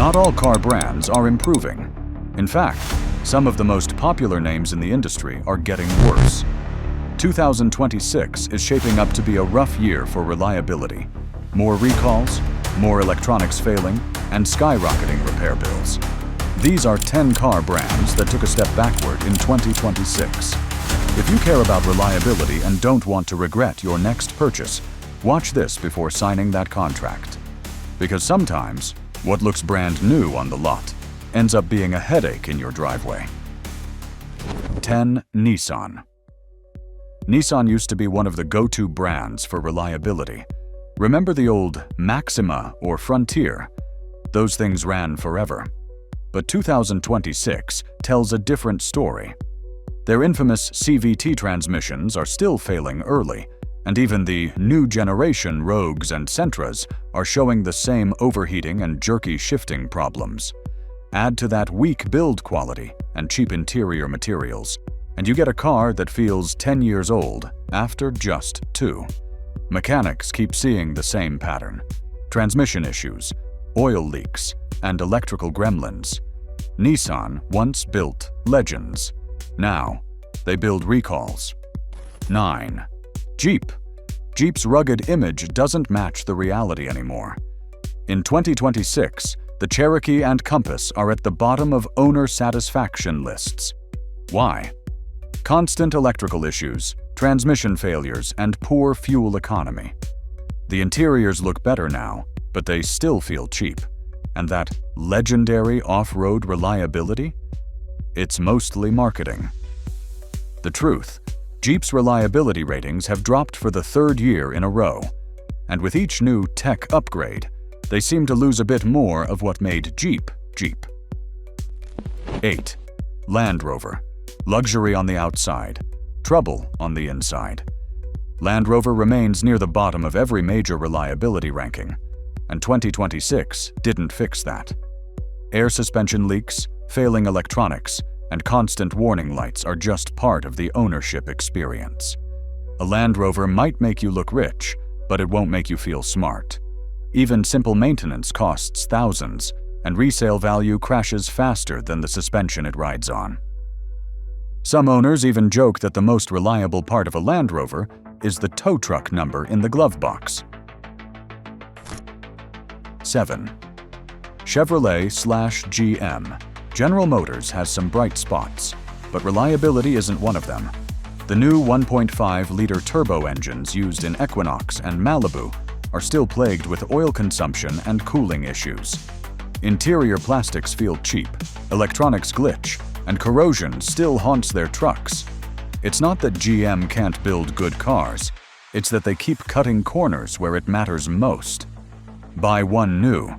Not all car brands are improving. In fact, some of the most popular names in the industry are getting worse. 2026 is shaping up to be a rough year for reliability. More recalls, more electronics failing, and skyrocketing repair bills. These are 10 car brands that took a step backward in 2026. If you care about reliability and don't want to regret your next purchase, watch this before signing that contract. Because sometimes, what looks brand new on the lot ends up being a headache in your driveway. 10. Nissan. Nissan used to be one of the go-to brands for reliability. Remember the old Maxima or Frontier? Those things ran forever. But 2026 tells a different story. Their infamous CVT transmissions are still failing early, and even the new generation Rogues and Sentras are showing the same overheating and jerky shifting problems. Add to that weak build quality and cheap interior materials, and you get a car that feels 10 years old after just 2. Mechanics keep seeing the same pattern: transmission issues, oil leaks, and electrical gremlins. Nissan once built legends. Now, they build recalls. 9. Jeep. Jeep's rugged image doesn't match the reality anymore. In 2026, the Cherokee and Compass are at the bottom of owner satisfaction lists. Why? Constant electrical issues, transmission failures, and poor fuel economy. The interiors look better now, but they still feel cheap. And that legendary off-road reliability? It's mostly marketing. The truth, Jeep's reliability ratings have dropped for the 3rd year in a row. And with each new tech upgrade, they seem to lose a bit more of what made Jeep, Jeep. 8. Land Rover. Luxury on the outside, trouble on the inside. Land Rover remains near the bottom of every major reliability ranking, and 2026 didn't fix that. Air suspension leaks, failing electronics, and constant warning lights are just part of the ownership experience. A Land Rover might make you look rich, but it won't make you feel smart. Even simple maintenance costs thousands, and resale value crashes faster than the suspension it rides on. Some owners even joke that the most reliable part of a Land Rover is the tow truck number in the glove box. 7. Chevrolet/GM. General Motors has some bright spots, but reliability isn't one of them. The new 1.5-liter turbo engines used in Equinox and Malibu are still plagued with oil consumption and cooling issues. Interior plastics feel cheap, electronics glitch, and corrosion still haunts their trucks. It's not that GM can't build good cars, it's that they keep cutting corners where it matters most. Buy one new,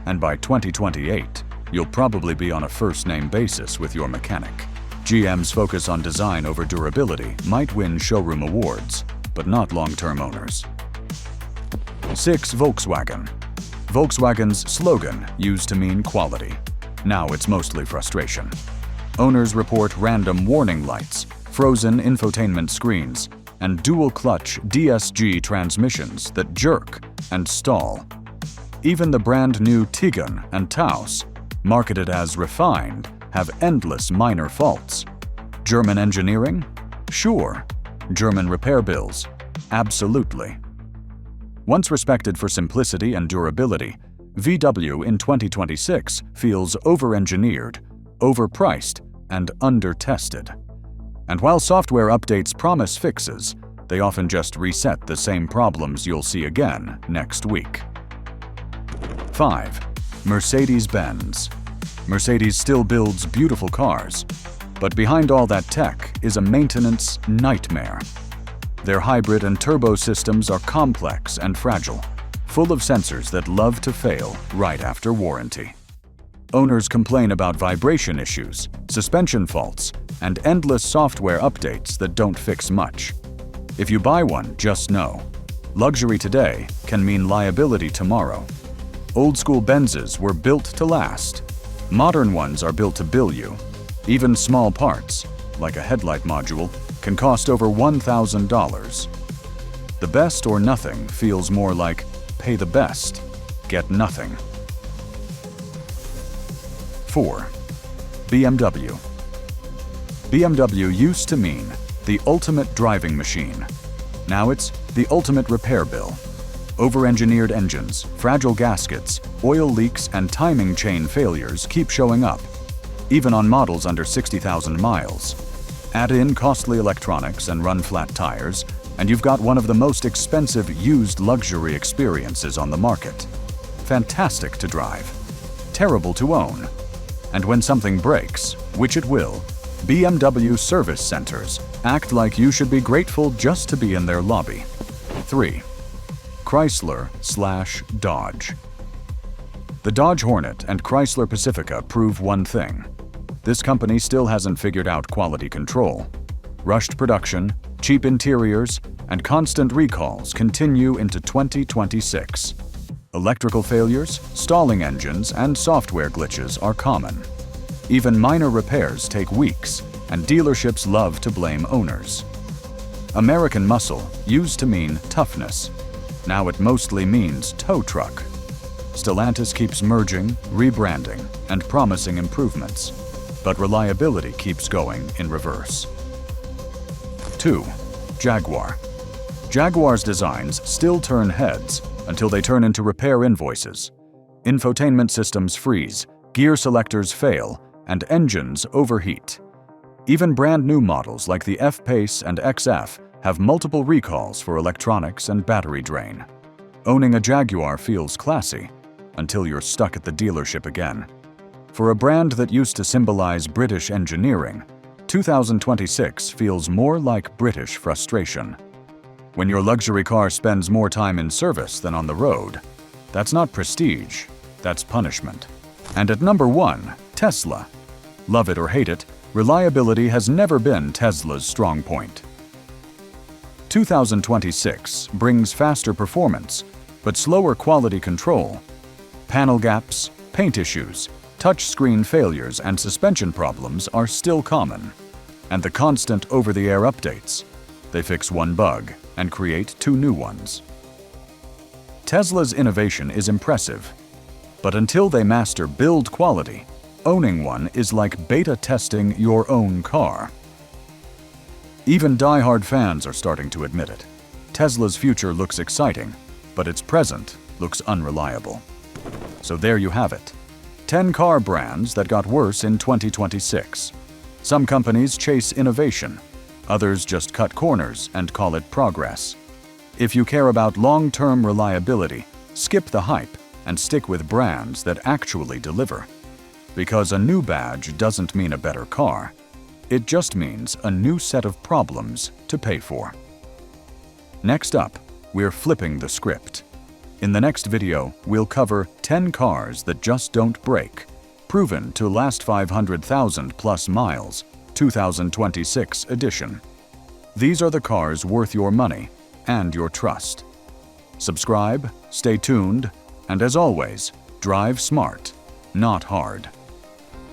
and by 2028, you'll probably be on a first-name basis with your mechanic. GM's focus on design over durability might win showroom awards, but not long-term owners. 6. Volkswagen. Volkswagen's slogan used to mean quality. Now it's mostly frustration. Owners report random warning lights, frozen infotainment screens, and dual-clutch DSG transmissions that jerk and stall. Even the brand-new Tiggan and Taos, marketed as refined, have endless minor faults. German engineering? Sure. German repair bills? Absolutely. Once respected for simplicity and durability, VW in 2026 feels over-engineered, overpriced, and under-tested. And while software updates promise fixes, they often just reset the same problems you'll see again next week. 5. Mercedes-Benz. Mercedes still builds beautiful cars, but behind all that tech is a maintenance nightmare. Their hybrid and turbo systems are complex and fragile, full of sensors that love to fail right after warranty. Owners complain about vibration issues, suspension faults, and endless software updates that don't fix much. If you buy one, just know, luxury today can mean liability tomorrow. Old-school Benzes were built to last. Modern ones are built to bill you. Even small parts, like a headlight module, can cost over $1,000. The best or nothing feels more like pay the best, get nothing. 4. BMW. BMW used to mean the ultimate driving machine. Now it's the ultimate repair bill. Over-engineered engines, fragile gaskets, oil leaks, and timing chain failures keep showing up, even on models under 60,000 miles. Add in costly electronics and run flat tires, and you've got one of the most expensive used luxury experiences on the market. Fantastic to drive, terrible to own. And when something breaks, which it will, BMW service centers act like you should be grateful just to be in their lobby. 3. Chrysler/Dodge. The Dodge Hornet and Chrysler Pacifica prove one thing. This company still hasn't figured out quality control. Rushed production, cheap interiors, and constant recalls continue into 2026. Electrical failures, stalling engines, and software glitches are common. Even minor repairs take weeks, and dealerships love to blame owners. American muscle used to mean toughness. Now it mostly means tow truck. Stellantis keeps merging, rebranding, and promising improvements, but reliability keeps going in reverse. 2. Jaguar. Jaguar's designs still turn heads until they turn into repair invoices. Infotainment systems freeze, gear selectors fail, and engines overheat. Even brand new models like the F-Pace and XF have multiple recalls for electronics and battery drain. Owning a Jaguar feels classy until you're stuck at the dealership again. For a brand that used to symbolize British engineering, 2026 feels more like British frustration. When your luxury car spends more time in service than on the road, that's not prestige, that's punishment. And at number 1, Tesla. Love it or hate it, reliability has never been Tesla's strong point. 2026 brings faster performance, but slower quality control. Panel gaps, paint issues, touchscreen failures, and suspension problems are still common. And the constant over-the-air updates. They fix one bug and create 2 new ones. Tesla's innovation is impressive, but until they master build quality, owning one is like beta testing your own car. Even die-hard fans are starting to admit it. Tesla's future looks exciting, but its present looks unreliable. So there you have it. 10 car brands that got worse in 2026. Some companies chase innovation. Others just cut corners and call it progress. If you care about long-term reliability, skip the hype and stick with brands that actually deliver. Because a new badge doesn't mean a better car. It just means a new set of problems to pay for. Next up, we're flipping the script. In the next video, we'll cover 10 cars that just don't break, proven to last 500,000 plus miles, 2026 edition. These are the cars worth your money and your trust. Subscribe, stay tuned, and as always, drive smart, not hard.